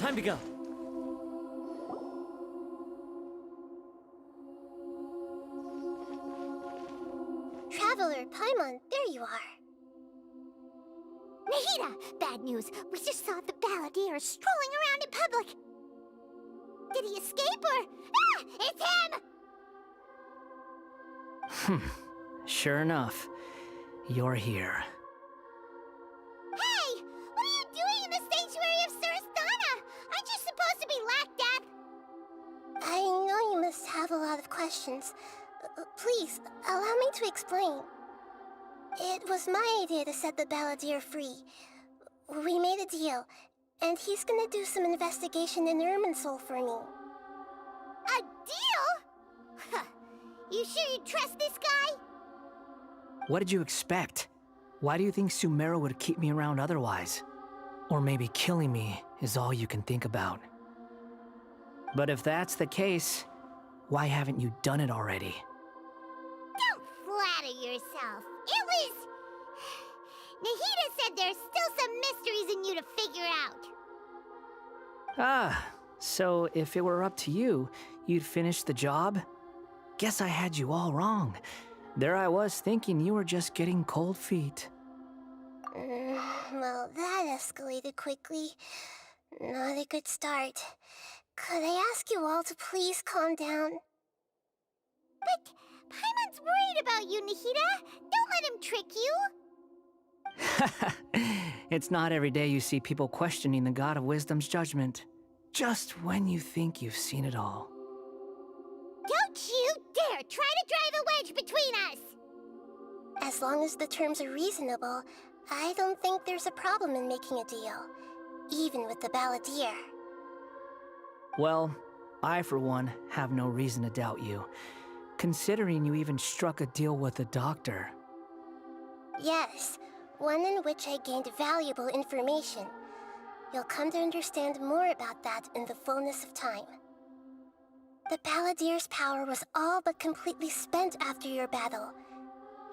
time to go. Traveler, Paimon, there you are. Nahida! Bad news. We just saw the balladeer strolling around in public. Did he escape or... Ah! It's him! Sure enough, you're here. Hey! What are you doing in the sanctuary of Surasthana? Aren't you supposed to be lack death? I know you must have a lot of questions. Please, allow me to explain. It was my idea to set the balladeer free. We made a deal, and he's gonna do some investigation in Irminsul for me. A deal? Huh. You sure you trust this guy? What did you expect? Why do you think Sumeru would keep me around otherwise? Or maybe killing me is all you can think about. But if that's the case, why haven't you done it already? Don't flatter yourself. It was... Nahida said there's still some mysteries in you to figure out. Ah, so if it were up to you, you'd finish the job? Guess I had you all wrong. There I was thinking you were just getting cold feet. Well, that escalated quickly. Not a good start. Could I ask you all to please calm down? But Paimon's worried about you, Nahida. Don't let him trick you. It's not every day you see people questioning the God of Wisdom's judgment. Just when you think you've seen it all. Don't you dare try to drive a wedge between us! As long as the terms are reasonable, I don't think there's a problem in making a deal. Even with the balladeer. Well, I for one have no reason to doubt you, considering you even struck a deal with the doctor. Yes, one in which I gained valuable information. You'll come to understand more about that in the fullness of time. The balladeer's power was all but completely spent after your battle.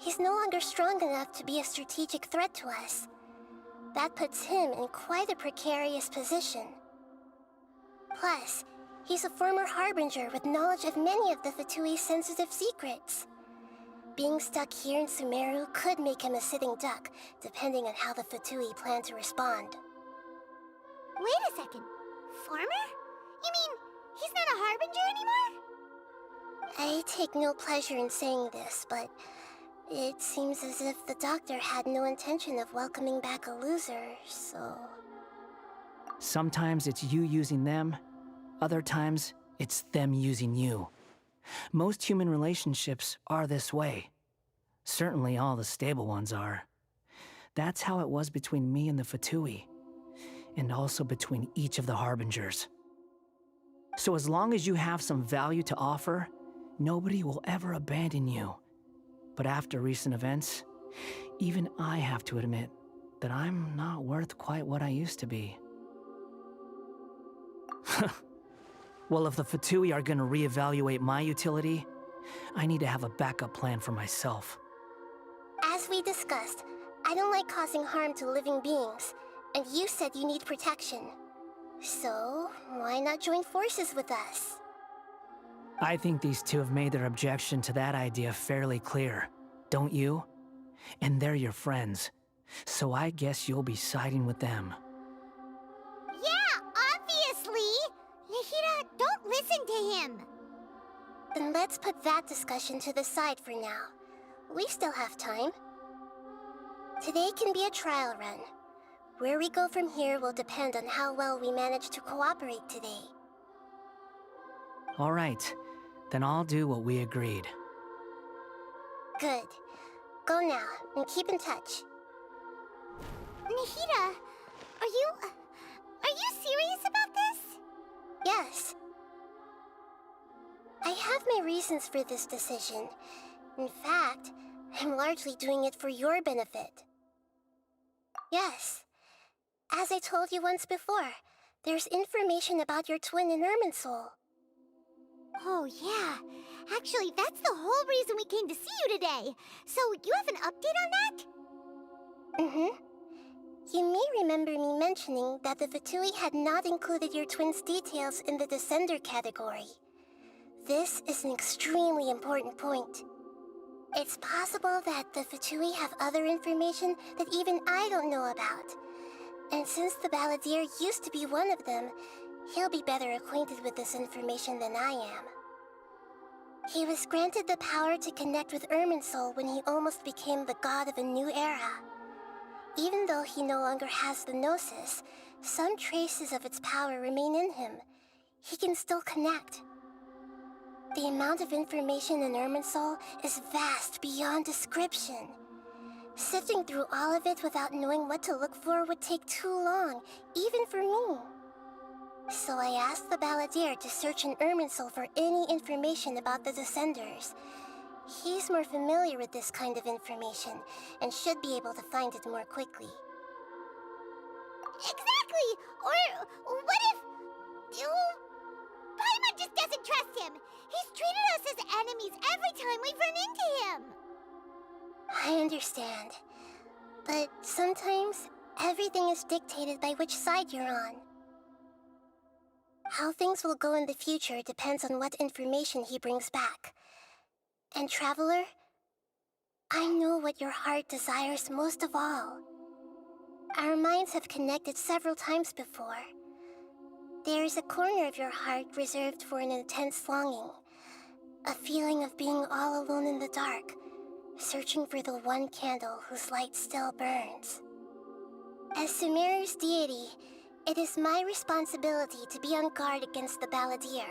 He's no longer strong enough to be a strategic threat to us. That puts him in quite a precarious position. Plus, he's a former harbinger with knowledge of many of the Fatui's sensitive secrets. Being stuck here in Sumeru could make him a sitting duck, depending on how the Fatui plan to respond. Wait a second. Farmer? You mean he's not a harbinger anymore? I take no pleasure in saying this, but it seems as if the doctor had no intention of welcoming back a loser, so... Sometimes it's you using them, other times it's them using you. Most human relationships are this way. Certainly all the stable ones are. That's how it was between me and the Fatui, and also between each of the harbingers. So as long as you have some value to offer, nobody will ever abandon you. But after recent events, even I have to admit that I'm not worth quite what I used to be. Well, if the Fatui are gonna reevaluate my utility, I need to have a backup plan for myself. As we discussed, I don't like causing harm to living beings, and you said you need protection. So, why not join forces with us? I think these two have made their objection to that idea fairly clear, don't you? And they're your friends, so I guess you'll be siding with them. Yeah, obviously! Nahida, don't listen to him! Then let's put that discussion to the side for now. We still have time. Today can be a trial run. Where we go from here will depend on how well we manage to cooperate today. All right, then I'll do what we agreed. Good. Go now, and keep in touch. Nahida, are you serious about this? Yes. I have my reasons for this decision. In fact, I'm largely doing it for your benefit. Yes. As I told you once before, there's information about your twin in Irminsul. Oh, yeah. Actually, that's the whole reason we came to see you today. So, you have an update on that? Mm-hmm. You may remember me mentioning that the Fatui had not included your twins' details in the Descender category. This is an extremely important point. It's possible that the Fatui have other information that even I don't know about. And since the Balladeer used to be one of them, he'll be better acquainted with this information than I am. He was granted the power to connect with Irminsul when he almost became the god of a new era. Even though he no longer has the Gnosis, some traces of its power remain in him. He can still connect. The amount of information in Irminsul is vast beyond description. Sifting through all of it without knowing what to look for would take too long, even for me. So I asked the Balladeer to search in Irminsul for any information about the Descenders. He's more familiar with this kind of information, and should be able to find it more quickly. Exactly! Or what if... Paimon just doesn't trust him! He's treated us as enemies every time we've run into him! I understand. But sometimes, everything is dictated by which side you're on. How things will go in the future depends on what information he brings back. And Traveler, I know what your heart desires most of all. Our minds have connected several times before. There is a corner of your heart reserved for an intense longing. A feeling of being all alone in the dark, searching for the one candle whose light still burns. As Sumeru's deity, it is my responsibility to be on guard against the Balladeer.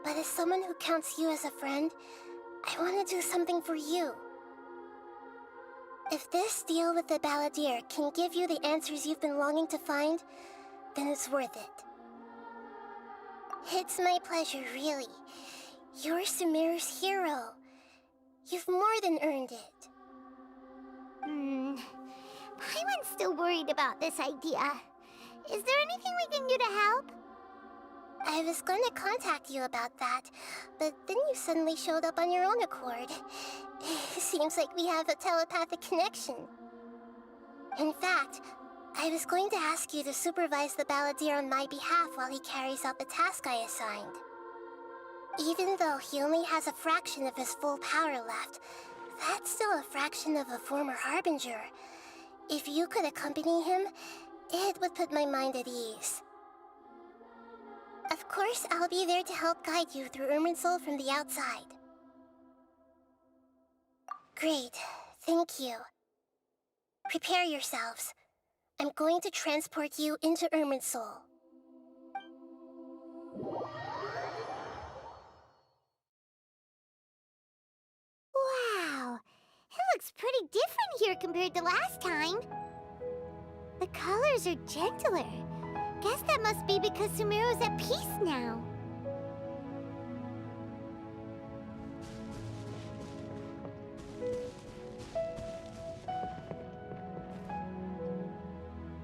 But as someone who counts you as a friend, I want to do something for you. If this deal with the Balladeer can give you the answers you've been longing to find, then it's worth it. It's my pleasure, really. You're Sumeru's hero. You've more than earned it. Paimon's still worried about this idea. Is there anything we can do to help? I was going to contact you about that, but then you suddenly showed up on your own accord. Seems like we have a telepathic connection. In fact, I was going to ask you to supervise the Balladeer on my behalf while he carries out the task I assigned. Even though he only has a fraction of his full power left, that's still a fraction of a former Harbinger. If you could accompany him, it would put my mind at ease. Of course, I'll be there to help guide you through Irminsul from the outside. Great, thank you. Prepare yourselves. I'm going to transport you into Irminsul. Wow, it looks pretty different here compared to last time. The colors are gentler. Guess that must be because Sumeru's at peace now.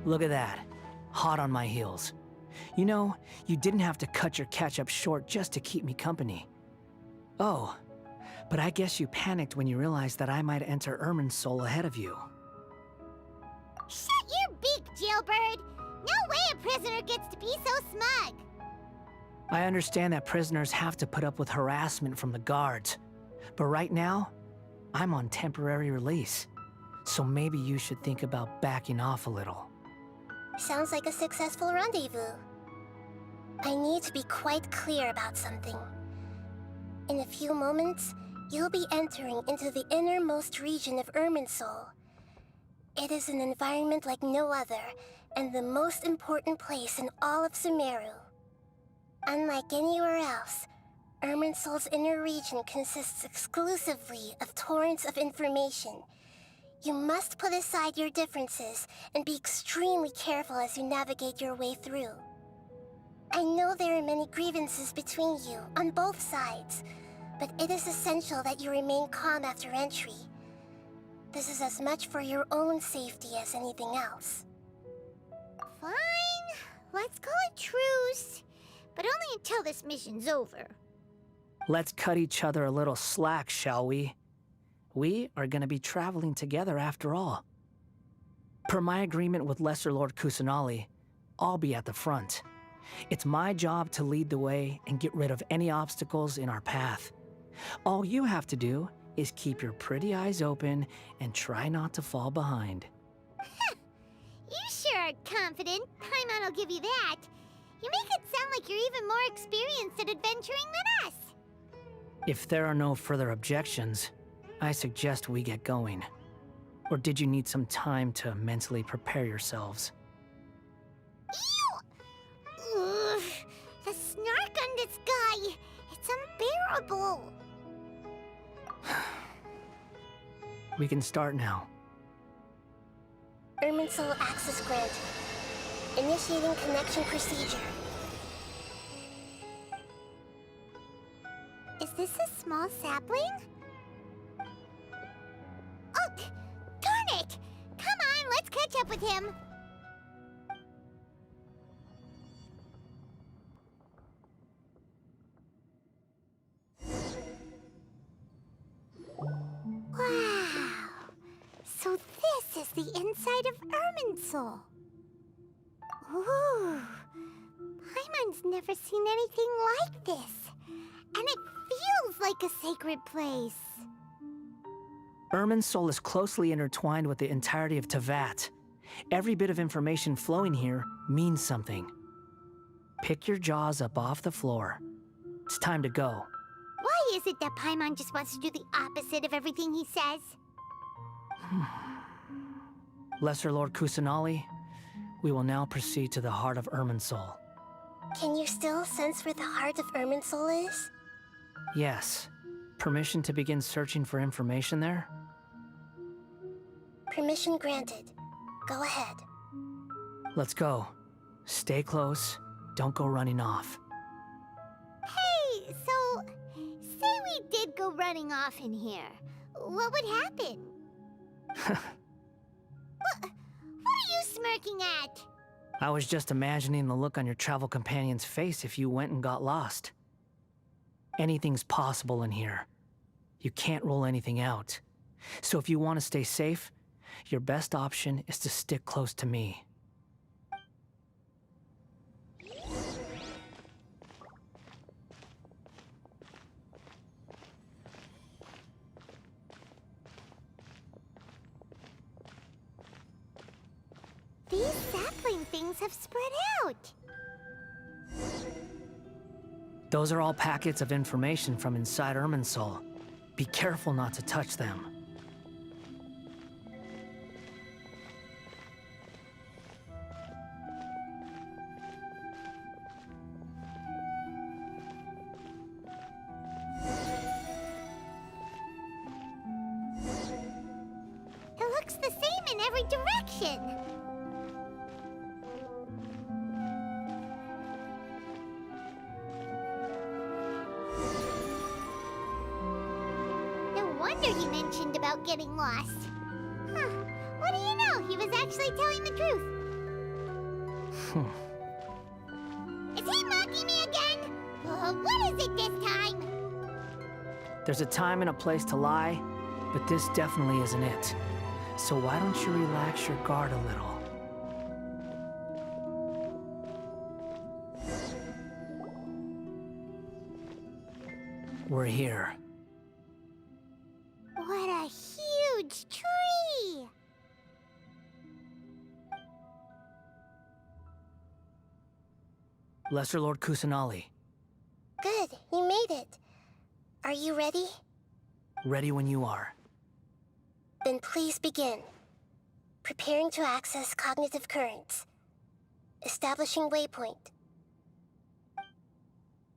Look at that. Hot on my heels. You know, you didn't have to cut your catch-up short just to keep me company. Oh, but I guess you panicked when you realized that I might enter Irminsul ahead of you. Shut your beak, jailbird! No way a prisoner gets to be so smug! I understand that prisoners have to put up with harassment from the guards, but right now, I'm on temporary release, so maybe you should think about backing off a little. Sounds like a successful rendezvous. I need to be quite clear about something. In a few moments, you'll be entering into the innermost region of Irminsul. It is an environment like no other, and the most important place in all of Sumeru. Unlike anywhere else, Irminsul's inner region consists exclusively of torrents of information. You must put aside your differences and be extremely careful as you navigate your way through. I know there are many grievances between you, on both sides, but it is essential that you remain calm after entry. This is as much for your own safety as anything else. Fine, let's call it truce. But only until this mission's over. Let's cut each other a little slack, shall we? We are gonna be traveling together after all. Per my agreement with Lesser Lord Kusanali, I'll be at the front. It's my job to lead the way and get rid of any obstacles in our path. All you have to do is keep your pretty eyes open and try not to fall behind. You sure are confident. Paimon will give you that. You make it sound like you're even more experienced at adventuring than us. If there are no further objections, I suggest we get going. Or did you need some time to mentally prepare yourselves? Ew! Ugh, the snark on this guy. It's unbearable. We can start now. Irminsul access granted. Initiating connection procedure. Is this a small sapling? Oh, darn it! Come on, let's catch up with him. Wow! So this is the inside of Irminsul. Ooh! Paimon's never seen anything like this. And it feels like a sacred place. Irminsul is closely intertwined with the entirety of Tevat. Every bit of information flowing here means something. Pick your jaws up off the floor. It's time to go. Why is it that Paimon just wants to do the opposite of everything he says? Lesser Lord Kusanali, we will now proceed to the heart of Irminsul. Can you still sense where the heart of Irminsul is? Yes. Permission to begin searching for information there? Permission granted. Go ahead. Let's go. Stay close. Don't go running off. Hey, so, say we did go running off in here. What would happen? What are you smirking at? I was just imagining the look on your travel companion's face if you went and got lost. Anything's possible in here. You can't rule anything out. So if you want to stay safe, your best option is to stick close to me. These sapling things have spread out. Those are all packets of information from inside Irminsul. Be careful not to touch them. It looks the same in every direction. No wonder he mentioned about getting lost. Huh. What do you know? He was actually telling the truth. Is he mocking me again? What is it this time? There's a time and a place to lie, but this definitely isn't it. So why don't you relax your guard a little? We're here. What a huge tree! Lesser Lord Kusanali, Good, you made it. Are you ready? ready when you are. Then please begin. Preparing to access cognitive currents. Establishing waypoint.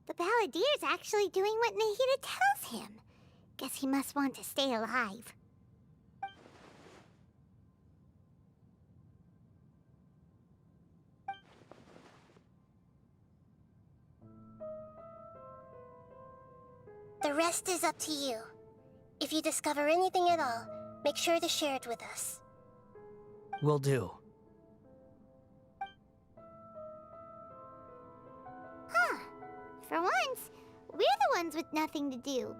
The Balladier's actually doing what Nahida tells him. Guess he must want to stay alive. The rest is up to you. If you discover anything at all, make sure to share it with us. Will do. Huh. For once, we're the ones with nothing to do.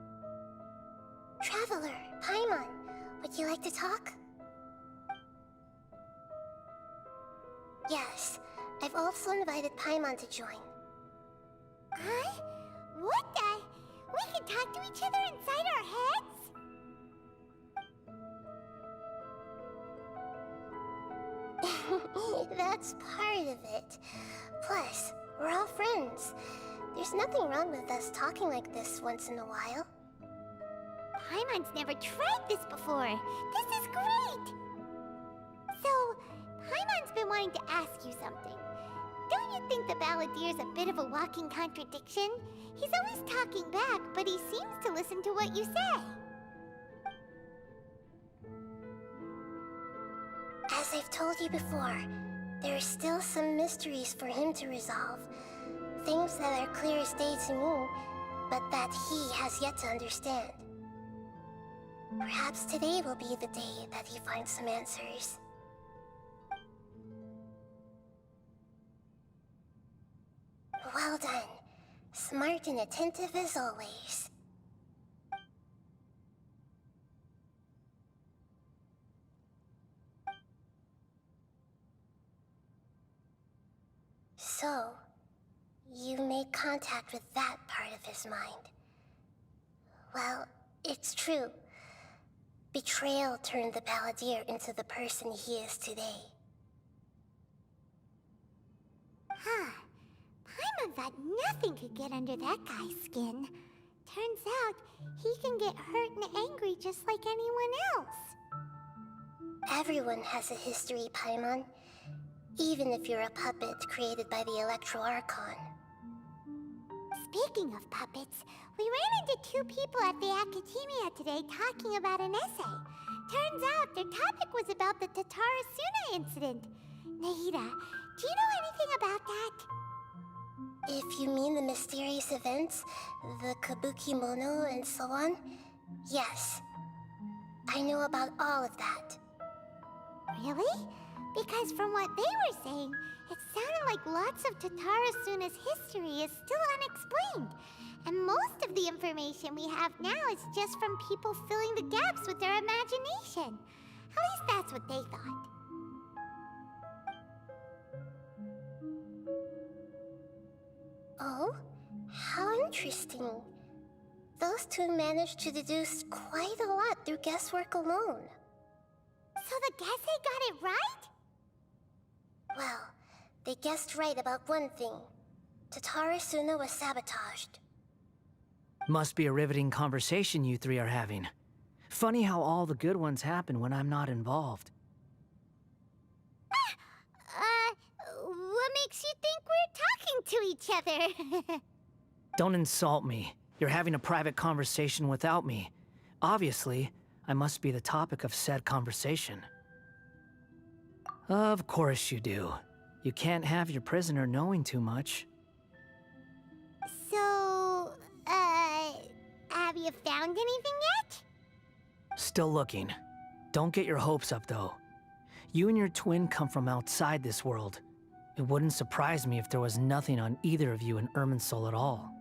Traveler, Paimon, would you like to talk? Yes, I've also invited Paimon to join. Huh? What the? We can talk to each other inside our heads? That's part of it. Plus, we're all friends. There's nothing wrong with us talking like this once in a while. Paimon's never tried this before. This is great! So, Paimon's been wanting to ask you something. Don't you think the Balladeer's a bit of a walking contradiction? He's always talking back, but he seems to listen to what you say. As I've told you before, there are still some mysteries for him to resolve. Things that are clear as day to me, but that he has yet to understand. Perhaps today will be the day that he finds some answers. Well done. Smart and attentive as always. So, you made contact with that part of his mind. Well, it's true. Betrayal turned the Balladeer into the person he is today. Huh. Paimon thought nothing could get under that guy's skin. Turns out, he can get hurt and angry just like anyone else. Everyone has a history, Paimon. Even if you're a puppet created by the Archon. Speaking of puppets, we ran into two people at the Academia today talking about an essay. Turns out their topic was about the Tatara Suna incident. Nahida, do you know anything about that? If you mean the mysterious events, the kabuki mono and so on, yes. I know about all of that. Really? Because from what they were saying, it sounded like lots of Tatara Suna's history is still unexplained. And most of the information we have now is just from people filling the gaps with their imagination. At least that's what they thought. Oh? How interesting. Those two managed to deduce quite a lot through guesswork alone. So the Gese got it right? Well, they guessed right about one thing. Tatara Suna was sabotaged. Must be a riveting conversation you three are having. Funny how all the good ones happen when I'm not involved. What makes you think we're talking to each other? Don't insult me. You're having a private conversation without me. Obviously, I must be the topic of said conversation. Of course you do. You can't have your prisoner knowing too much. So, have you found anything yet? Still looking. Don't get your hopes up, though. You and your twin come from outside this world. It wouldn't surprise me if there was nothing on either of you in Irminsul at all.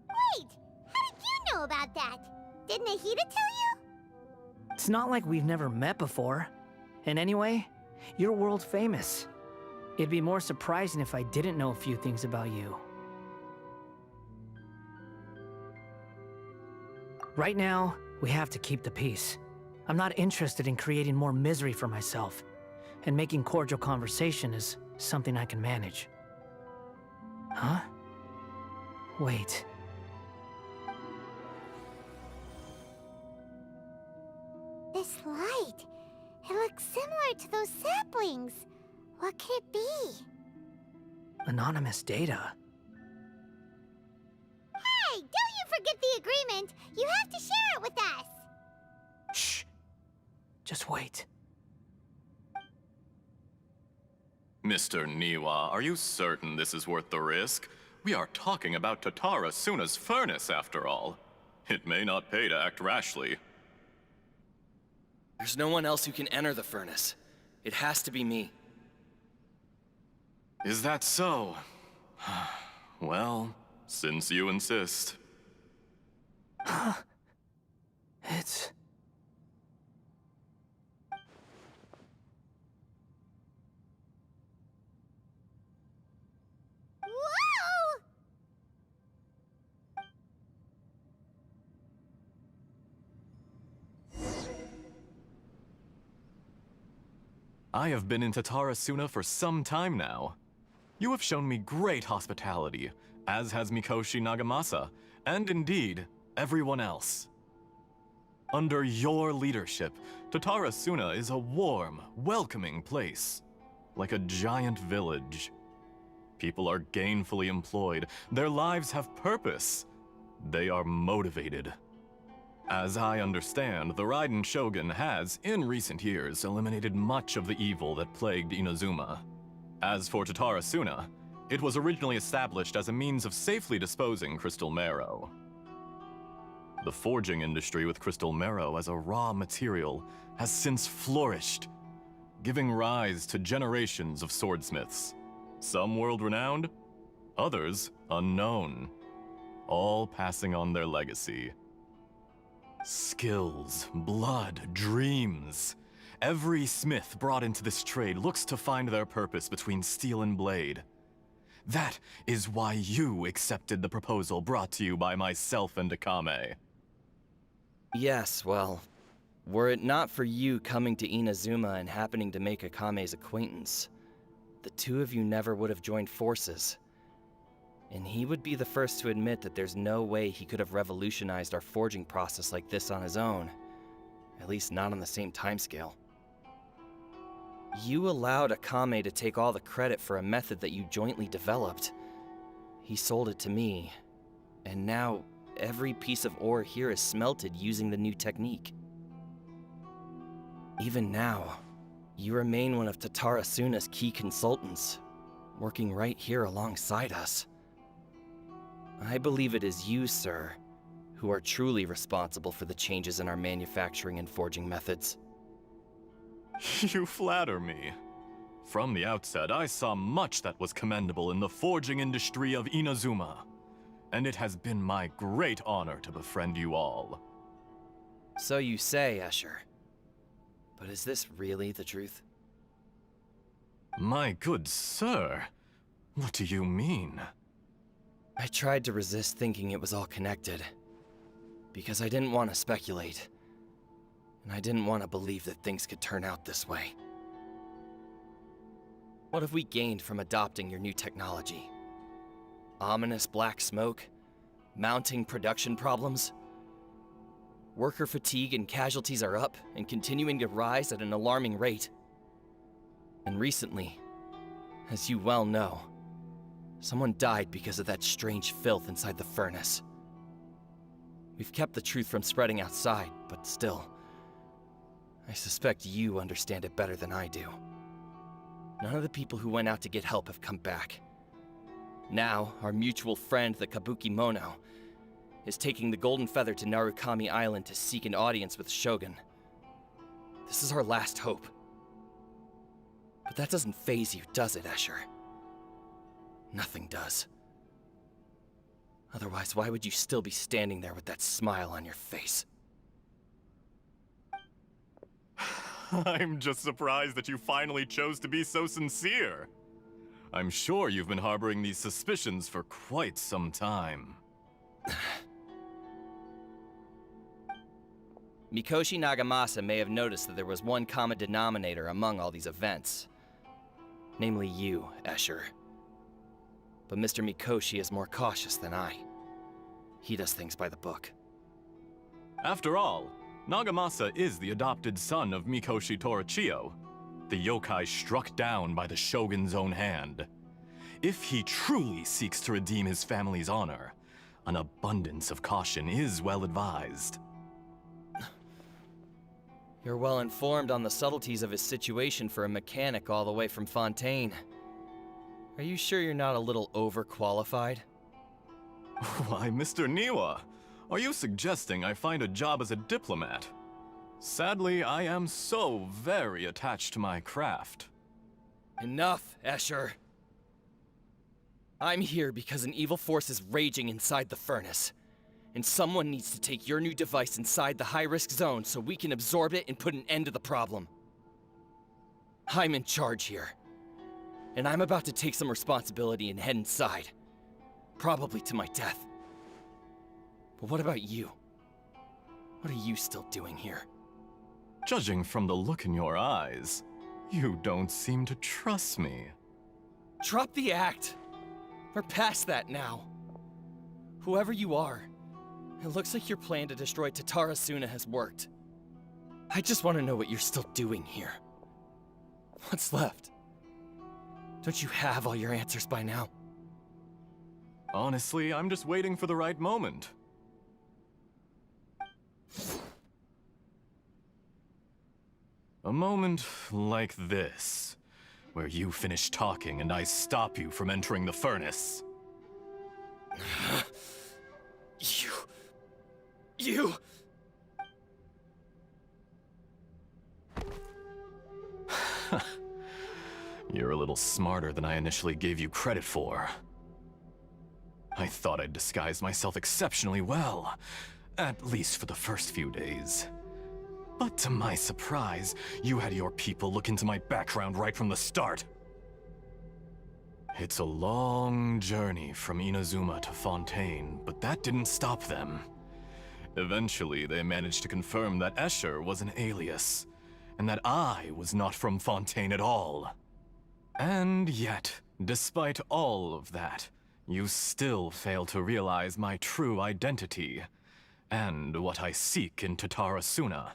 Wait! How did you know about that? Did Nahida tell you? It's not like we've never met before. And anyway, you're world famous. It'd be more surprising if I didn't know a few things about you. Right now, we have to keep the peace. I'm not interested in creating more misery for myself, and making cordial conversation is something I can manage. Huh? Wait. This light, it looks similar to those saplings. What could it be? Anonymous data. Hey, don't you forget the agreement! You have to share it with us! Shh. Just wait. Mr. Niwa, are you certain this is worth the risk? We are talking about Tatara Suna's furnace, after all. It may not pay to act rashly. There's no one else who can enter the furnace. It has to be me. Is that so? Well, since you insist. It's... I have been in Tatarasuna for some time now. You have shown me great hospitality, as has Mikoshi Nagamasa, and indeed, everyone else. Under your leadership, Tatarasuna is a warm, welcoming place, like a giant village. People are gainfully employed, their lives have purpose, they are motivated. As I understand, the Raiden Shogun has, in recent years, eliminated much of the evil that plagued Inazuma. As for Tatarasuna, it was originally established as a means of safely disposing crystal marrow. The forging industry with crystal marrow as a raw material has since flourished, giving rise to generations of swordsmiths. Some world-renowned, others unknown, all passing on their legacy. Skills, blood, dreams. Every smith brought into this trade looks to find their purpose between steel and blade. That is why you accepted the proposal brought to you by myself and Akame. Yes, well, were it not for you coming to Inazuma and happening to make Akame's acquaintance, the two of you never would have joined forces. And he would be the first to admit that there's no way he could have revolutionized our forging process like this on his own. At least not on the same timescale. You allowed Akame to take all the credit for a method that you jointly developed. He sold it to me, and now every piece of ore here is smelted using the new technique. Even now, you remain one of Tatarasuna's key consultants, working right here alongside us. I believe it is you, sir, who are truly responsible for the changes in our manufacturing and forging methods. You flatter me. From the outset, I saw much that was commendable in the forging industry of Inazuma, and it has been my great honor to befriend you all. So you say, Escher. But is this really the truth? My good sir, what do you mean? I tried to resist thinking it was all connected, because I didn't want to speculate, and I didn't want to believe that things could turn out this way. What have we gained from adopting your new technology? Ominous black smoke? Mounting production problems? Worker fatigue and casualties are up and continuing to rise at an alarming rate. And recently, as you well know, someone died because of that strange filth inside the furnace. We've kept the truth from spreading outside, but still, I suspect you understand it better than I do. None of the people who went out to get help have come back. Now, our mutual friend, the Kabuki Mono, is taking the Golden Feather to Narukami Island to seek an audience with Shogun. This is our last hope. But that doesn't faze you, does it, Escher? Nothing does. Otherwise, why would you still be standing there with that smile on your face? I'm just surprised that you finally chose to be so sincere. I'm sure you've been harboring these suspicions for quite some time. Mikoshi Nagamasa may have noticed that there was one common denominator among all these events. Namely you, Escher. But Mr. Mikoshi is more cautious than I. He does things by the book. After all, Nagamasa is the adopted son of Mikoshi Torichio, the yokai struck down by the Shogun's own hand. If he truly seeks to redeem his family's honor, an abundance of caution is well advised. You're well informed on the subtleties of his situation for a mechanic all the way from Fontaine. Are you sure you're not a little overqualified? Why, Mr. Niwa, are you suggesting I find a job as a diplomat? Sadly, I am so very attached to my craft. Enough, Escher. I'm here because an evil force is raging inside the furnace. And someone needs to take your new device inside the high-risk zone so we can absorb it and put an end to the problem. I'm in charge here. And I'm about to take some responsibility and head inside. Probably to my death. But what about you? What are you still doing here? Judging from the look in your eyes, You don't seem to trust me. Drop the act. We're past that now. Whoever you are, it looks like your plan to destroy Tatara Suna has worked. I just want to know what you're still doing here. What's left? Don't you have all your answers by now? Honestly, I'm just waiting for the right moment. A moment like this, where you finish talking and I stop you from entering the furnace. You... You're a little smarter than I initially gave you credit for. I thought I'd disguised myself exceptionally well, at least for the first few days. But to my surprise, you had your people look into my background right from the start. It's a long journey from Inazuma to Fontaine, but that didn't stop them. Eventually, they managed to confirm that Escher was an alias, and that I was not from Fontaine at all. And yet, despite all of that, you still fail to realize my true identity, and what I seek in Tatara Suna.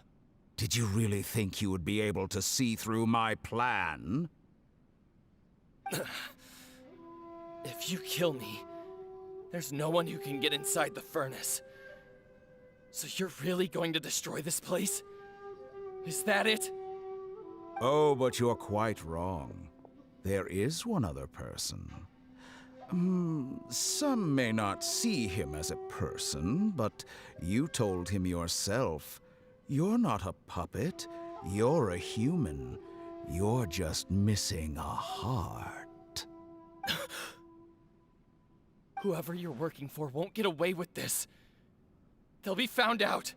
Did you really think you would be able to see through my plan? If you kill me, there's no one who can get inside the furnace. So you're really going to destroy this place? Is that it? Oh, but you're quite wrong. There is one other person. Some may not see him as a person, but you told him yourself. You're not a puppet. You're a human. You're just missing a heart. Whoever you're working for won't get away with this. They'll be found out.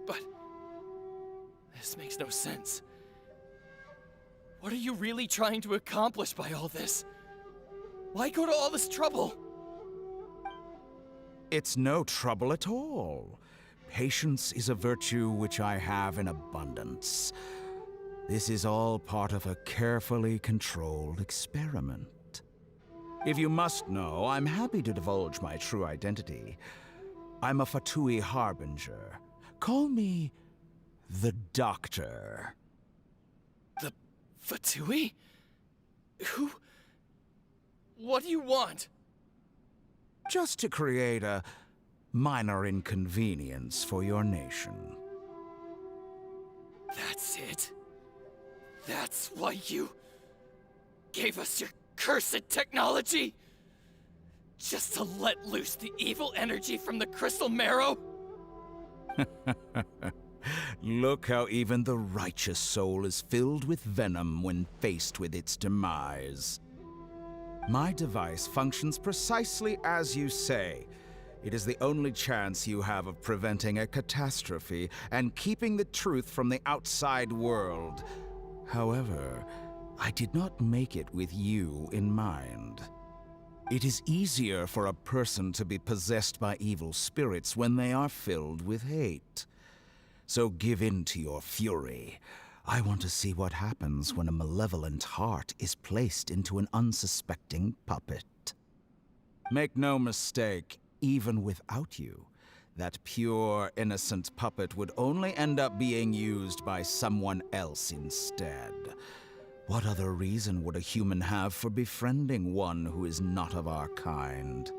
But this makes no sense. What are you really trying to accomplish by all this? Why go to all this trouble? It's no trouble at all. Patience is a virtue which I have in abundance. This is all part of a carefully controlled experiment. If you must know, I'm happy to divulge my true identity. I'm a Fatui Harbinger. Call me the Doctor. The Fatui? Who? What do you want? Just to create a minor inconvenience for your nation. That's it? That's why you gave us your cursed technology? Just to let loose the evil energy from the crystal marrow? Look how even the righteous soul is filled with venom when faced with its demise. My device functions precisely as you say. It is the only chance you have of preventing a catastrophe and keeping the truth from the outside world. However, I did not make it with you in mind. It is easier for a person to be possessed by evil spirits when they are filled with hate. So give in to your fury. I want to see what happens when a malevolent heart is placed into an unsuspecting puppet. Make no mistake, even without you, that pure, innocent puppet would only end up being used by someone else instead. What other reason would a human have for befriending one who is not of our kind?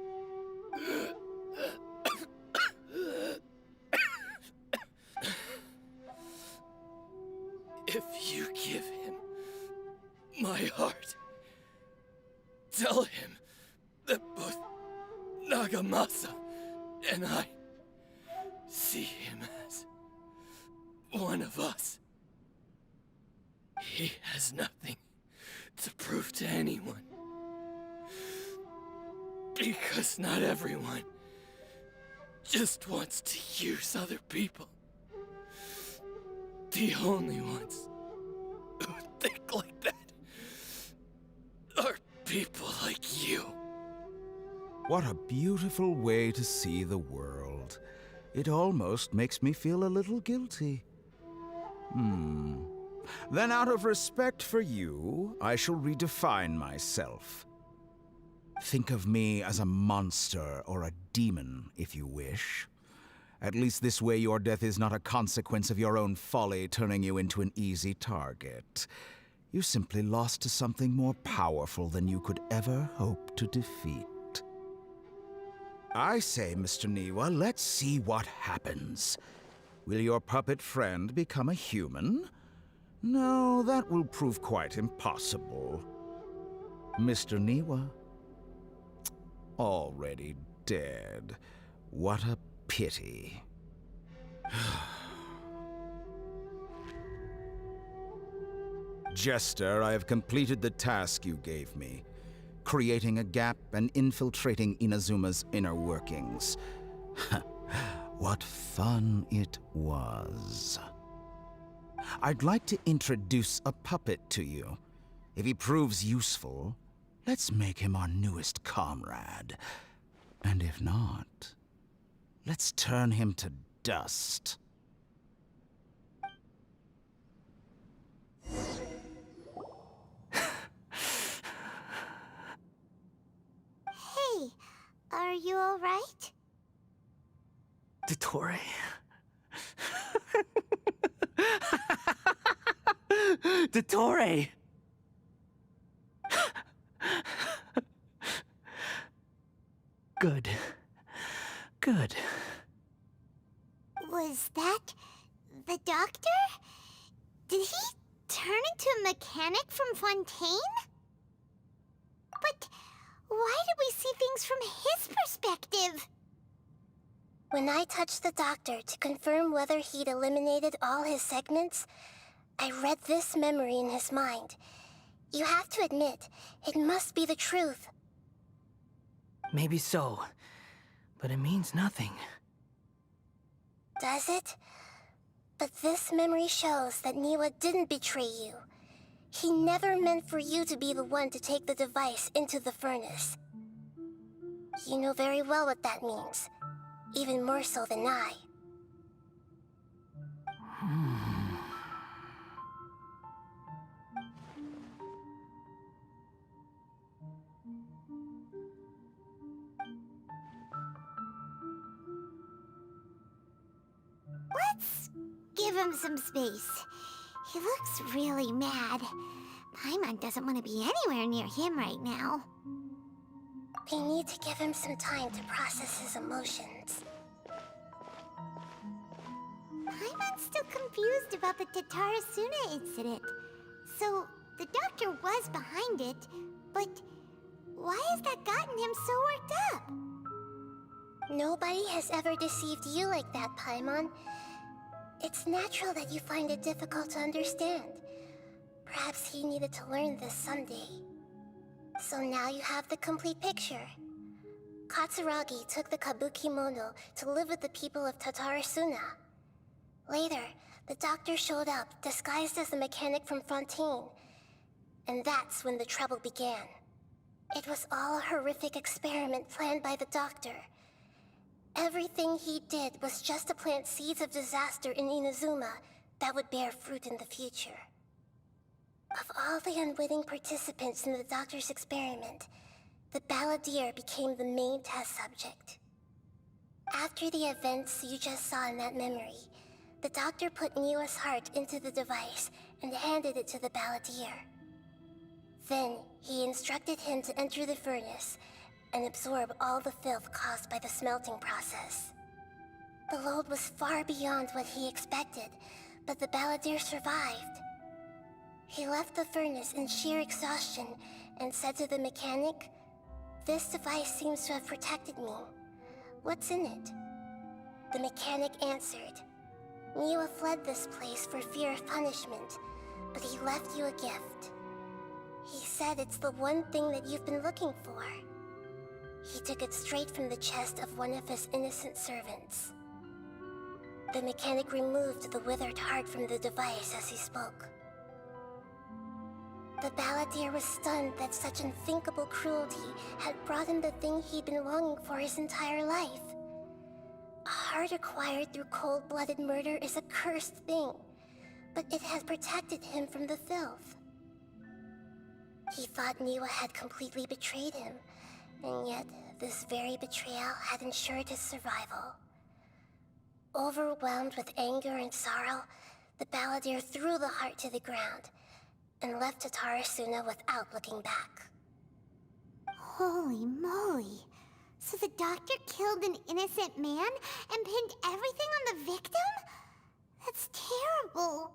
If you give him my heart, tell him that both Nagamasa and I see him as one of us. He has nothing to prove to anyone. Because not everyone just wants to use other people. The only ones who think like that are people like you. What a beautiful way to see the world. It almost makes me feel a little guilty. Then out of respect for you, I shall redefine myself. Think of me as a monster or a demon, if you wish. At least this way your death is not a consequence of your own folly turning you into an easy target. You simply lost to something more powerful than you could ever hope to defeat. I say, Mr. Niwa, let's see what happens. Will your puppet friend become a human? No, that will prove quite impossible. Mr. Niwa? Already dead. What a pity. Jester, I have completed the task you gave me, creating a gap and infiltrating Inazuma's inner workings. What fun it was. I'd like to introduce a puppet to you. If he proves useful, let's make him our newest comrade. And if not, let's turn him to dust. Hey, are you alright? Dottore. Dottore! Good. Good. Was that the doctor? Did he turn into a mechanic from Fontaine? But why did we see things from his perspective? When I touched the doctor to confirm whether he'd eliminated all his segments, I read this memory in his mind. You have to admit, it must be the truth. Maybe so, but it means nothing. Does it? But this memory shows that Niwa didn't betray you. He never meant for you to be the one to take the device into the furnace. You know very well what that means. Even more so than I. Let's give him some space. He looks really mad. Paimon doesn't want to be anywhere near him right now. We need to give him some time to process his emotions. Paimon's still confused about the Tatarasuna incident. So, the doctor was behind it, but why has that gotten him so worked up? Nobody has ever deceived you like that, Paimon. It's natural that you find it difficult to understand. Perhaps he needed to learn this someday. So now you have the complete picture. Katsuragi took the Kabukimono to live with the people of Tatarasuna. Later, the doctor showed up, disguised as a mechanic from Fontaine. And that's when the trouble began. It was all a horrific experiment planned by the doctor. Everything he did was just to plant seeds of disaster in Inazuma that would bear fruit in the future. Of all the unwitting participants in the doctor's experiment, the balladeer became the main test subject. After the events you just saw in that memory, the doctor put Niwa's heart into the device and handed it to the balladeer. Then, he instructed him to enter the furnace and absorb all the filth caused by the smelting process. The load was far beyond what he expected, but the balladeer survived. He left the furnace in sheer exhaustion and said to the mechanic, "This device seems to have protected me. What's in it?" The mechanic answered, "Niwa fled this place for fear of punishment, but he left you a gift. He said it's the one thing that you've been looking for." He took it straight from the chest of one of his innocent servants. The mechanic removed the withered heart from the device as he spoke. The balladeer was stunned that such unthinkable cruelty had brought him the thing he'd been longing for his entire life. A heart acquired through cold-blooded murder is a cursed thing, but it had protected him from the filth. He thought Niwa had completely betrayed him, and yet this very betrayal had ensured his survival. Overwhelmed with anger and sorrow, the balladeer threw the heart to the ground and left Tatarasuna without looking back. Holy moly. So the doctor killed an innocent man and pinned everything on the victim? That's terrible.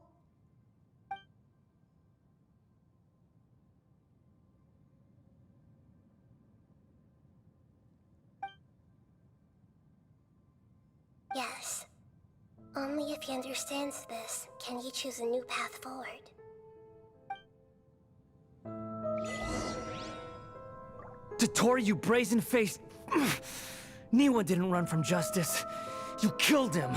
Yes. Only if he understands this can he choose a new path forward. Dotori, you brazen-faced... Niwa didn't run from justice. You killed him.